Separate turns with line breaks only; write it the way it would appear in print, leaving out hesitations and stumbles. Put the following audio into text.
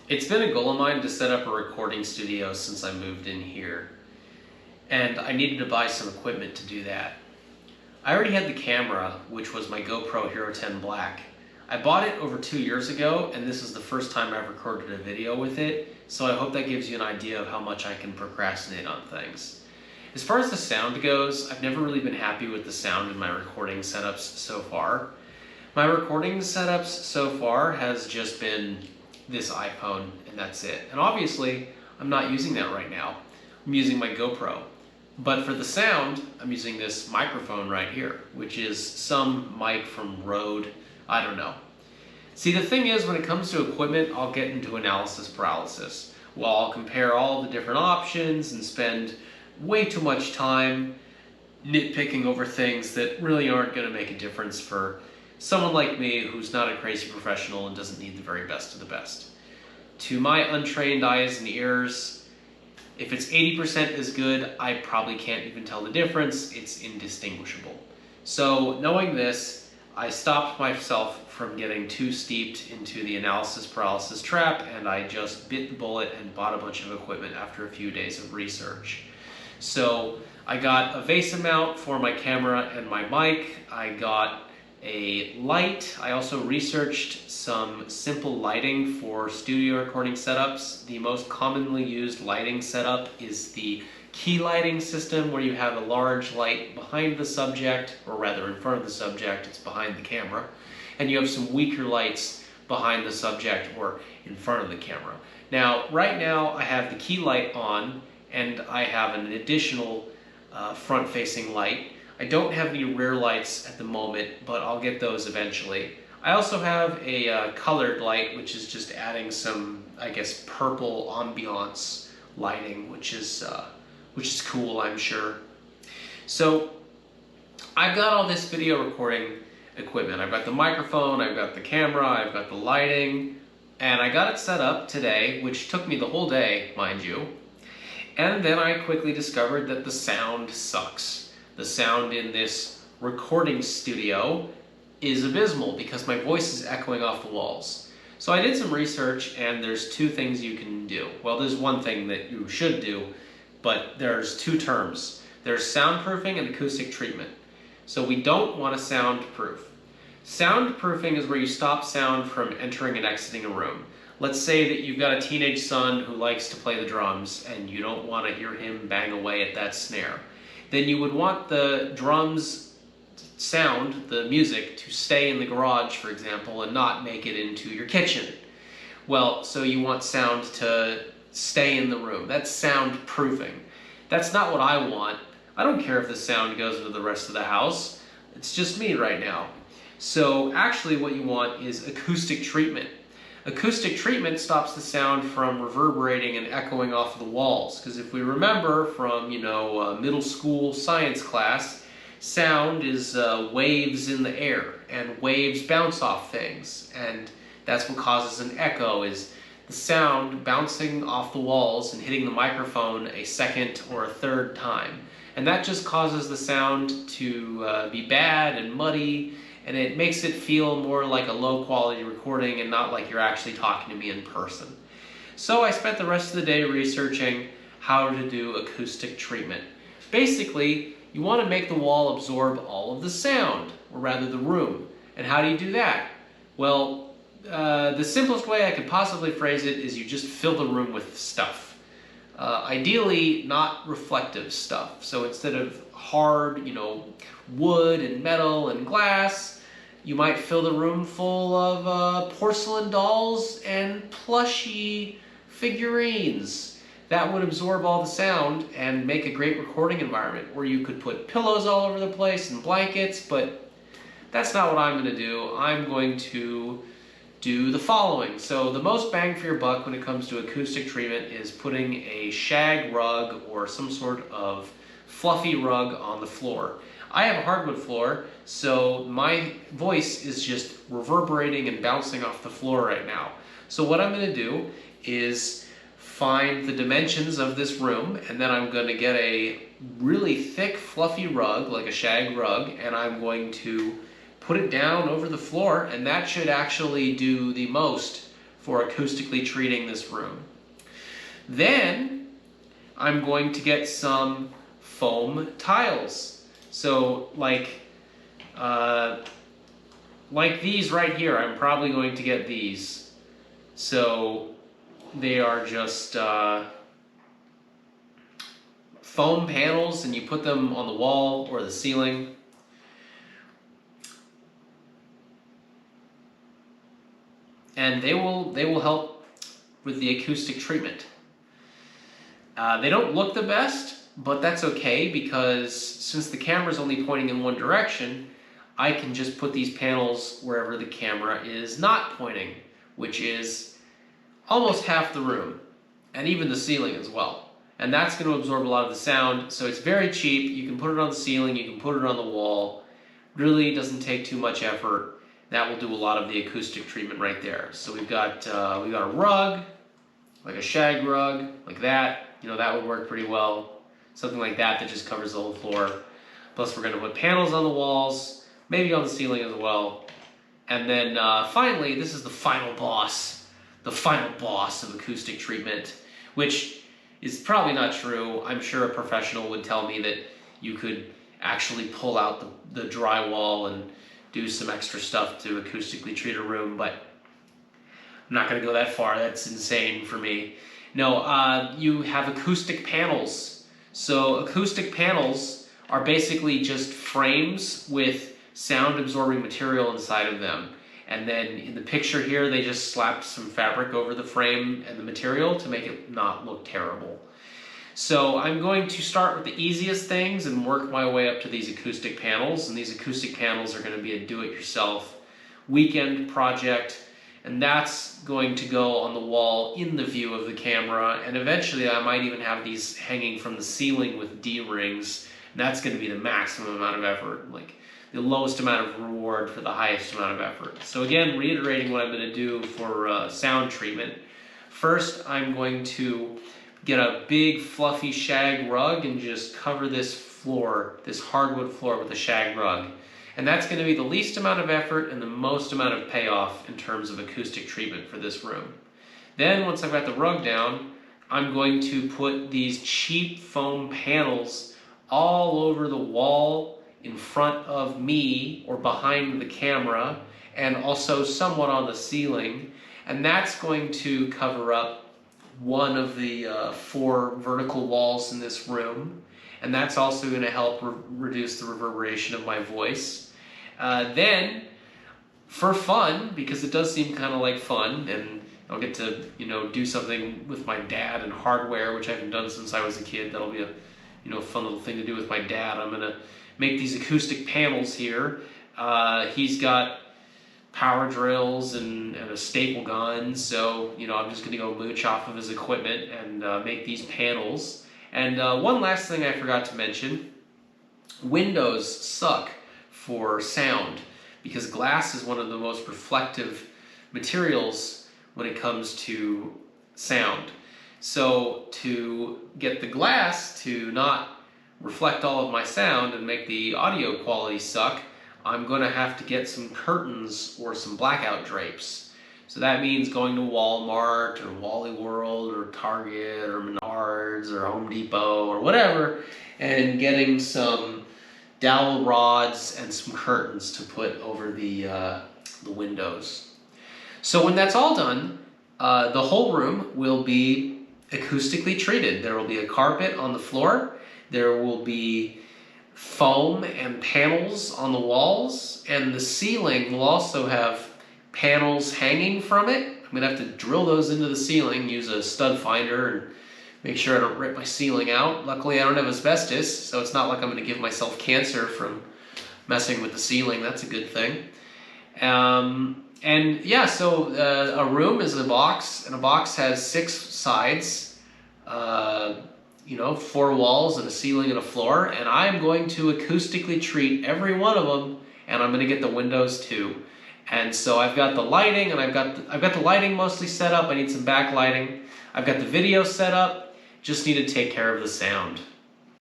It's been a goal of mine to set up a recording studio since I moved in here, and I needed to buy some equipment to do that. I already had the camera, which was my GoPro Hero 10 Black. I bought it over 2 years ago, and this is the first time I've recorded a video with it, so I hope that gives you an idea of how much I can procrastinate on things. As far as the sound goes, I've never really been happy with the sound in my recording setups so far. My recording setups so far has just been this iPhone, and that's it. And obviously, I'm not using that right now. I'm using my GoPro. But for the sound, I'm using this microphone right here, which is some mic from Rode. I don't know. See, the thing is, when it comes to equipment, I'll get into analysis paralysis. Well, I'll compare all the different options and spend way too much time nitpicking over things that really aren't going to make a difference for someone like me who's not a crazy professional and doesn't need the very best of the best. To my untrained eyes and ears, if it's 80% as good, I probably can't even tell the difference. It's indistinguishable. So knowing this, I stopped myself from getting too steeped into the analysis paralysis trap, and I just bit the bullet and bought a bunch of equipment after a few days of research. So I got a VESA mount for my camera and my mic. I got a light. I also researched some simple lighting for studio recording setups. The most commonly used lighting setup is the key lighting system, where you have a large light behind the subject, or rather in front of the subject, it's behind the camera, and you have some weaker lights behind the subject or in front of the camera. Now, right now I have the key light on, and I have an additional front-facing light. I don't have any rear lights at the moment, but I'll get those eventually. I also have a colored light, which is just adding some, I guess, purple ambiance lighting, which is cool, I'm sure. So I've got all this video recording equipment. I've got the microphone, I've got the camera, I've got the lighting, and I got it set up today, which took me the whole day, mind you. And then I quickly discovered that the sound sucks. The sound in this recording studio is abysmal because my voice is echoing off the walls. So I did some research, and there's two things you can do. Well, there's one thing that you should do, but there's two terms. There's soundproofing and acoustic treatment. So we don't want to soundproof. Soundproofing is where you stop sound from entering and exiting a room. Let's say that you've got a teenage son who likes to play the drums, and you don't want to hear him bang away at that snare. Then you would want the drums sound, the music, to stay in the garage, for example, and not make it into your kitchen. Well, so you want sound to stay in the room. That's soundproofing. That's not what I want. I don't care if the sound goes into the rest of the house. It's just me right now. So actually what you want is acoustic treatment. Acoustic treatment stops the sound from reverberating and echoing off the walls. Because if we remember from, middle school science class, sound is waves in the air, and waves bounce off things. And that's what causes an echo, is the sound bouncing off the walls and hitting the microphone a second or a third time. And that just causes the sound to be bad and muddy, and it makes it feel more like a low-quality recording and not like you're actually talking to me in person. So I spent the rest of the day researching how to do acoustic treatment. Basically, you want to make the wall absorb all of the sound, or rather the room. And how do you do that? Well, the simplest way I could possibly phrase it is you just fill the room with stuff. Ideally, not reflective stuff. So instead of hard, wood and metal and glass, you might fill the room full of porcelain dolls and plushy figurines. That would absorb all the sound and make a great recording environment, where you could put pillows all over the place and blankets, but that's not what I'm going to do. I'm going to do the following. So the most bang for your buck when it comes to acoustic treatment is putting a shag rug or some sort of fluffy rug on the floor. I have a hardwood floor, so my voice is just reverberating and bouncing off the floor right now. So what I'm going to do is find the dimensions of this room, and then I'm going to get a really thick fluffy rug, like a shag rug, and I'm going to put it down over the floor, and that should actually do the most for acoustically treating this room. Then I'm going to get some foam tiles. So like these right here, I'm probably going to get these. So they are just foam panels, and you put them on the wall or the ceiling. And they will help with the acoustic treatment. They don't look the best, but that's okay, because since the camera's only pointing in one direction, I can just put these panels wherever the camera is not pointing, which is almost half the room, and even the ceiling as well. And that's going to absorb a lot of the sound, so it's very cheap. You can put it on the ceiling, you can put it on the wall. Really doesn't take too much effort. That will do a lot of the acoustic treatment right there. So we've got a rug, like a shag rug, like that. You know, that would work pretty well. Something like that that just covers the whole floor. Plus we're going to put panels on the walls, maybe on the ceiling as well. And then finally, this is the final boss of acoustic treatment, which is probably not true. I'm sure a professional would tell me that you could actually pull out the drywall and do some extra stuff to acoustically treat a room, but I'm not going to go that far. That's insane for me. No, you have acoustic panels. So acoustic panels are basically just frames with sound absorbing material inside of them. And then in the picture here, they just slapped some fabric over the frame and the material to make it not look terrible. So I'm going to start with the easiest things and work my way up to these acoustic panels. And these acoustic panels are going to be a do-it-yourself weekend project. And that's going to go on the wall in the view of the camera. And eventually I might even have these hanging from the ceiling with D-rings. And that's going to be the maximum amount of effort, like the lowest amount of reward for the highest amount of effort. So again, reiterating what I'm going to do for sound treatment. First, I'm going to get a big fluffy shag rug and just cover this floor, this hardwood floor, with a shag rug. And that's going to be the least amount of effort and the most amount of payoff in terms of acoustic treatment for this room. Then once I've got the rug down, I'm going to put these cheap foam panels all over the wall in front of me or behind the camera, and also somewhat on the ceiling. And that's going to cover up one of the 4 vertical walls in this room, and that's also going to help reduce the reverberation of my voice. Then, for fun, because it does seem kind of like fun, and I'll get to do something with my dad and hardware, which I haven't done since I was a kid. That'll be a fun little thing to do with my dad. I'm going to make these acoustic panels here. He's got power drills and a staple gun, so I'm just gonna go mooch off of his equipment and make these panels. And one last thing I forgot to mention: windows suck for sound because glass is one of the most reflective materials when it comes to sound. So to get the glass to not reflect all of my sound and make the audio quality suck, I'm going to have to get some curtains or some blackout drapes. So that means going to Walmart or Wally World or Target or Menards or Home Depot or whatever and getting some dowel rods and some curtains to put over the windows. So when that's all done, the whole room will be acoustically treated. There will be a carpet on the floor. There will be foam and panels on the walls, and the ceiling will also have panels hanging from it. I'm gonna have to drill those into the ceiling, use a stud finder, and make sure I don't rip my ceiling out. Luckily I don't have asbestos, so it's not like I'm gonna give myself cancer from messing with the ceiling. That's a good thing. And yeah, so a room is a box, and a box has 6 sides, 4 walls and a ceiling and a floor, and I'm going to acoustically treat every one of them, and I'm going to get the windows too. And so I've got the lighting, and I've got the lighting mostly set up. I need some backlighting. I've got the video set up. Just need to take care of the sound.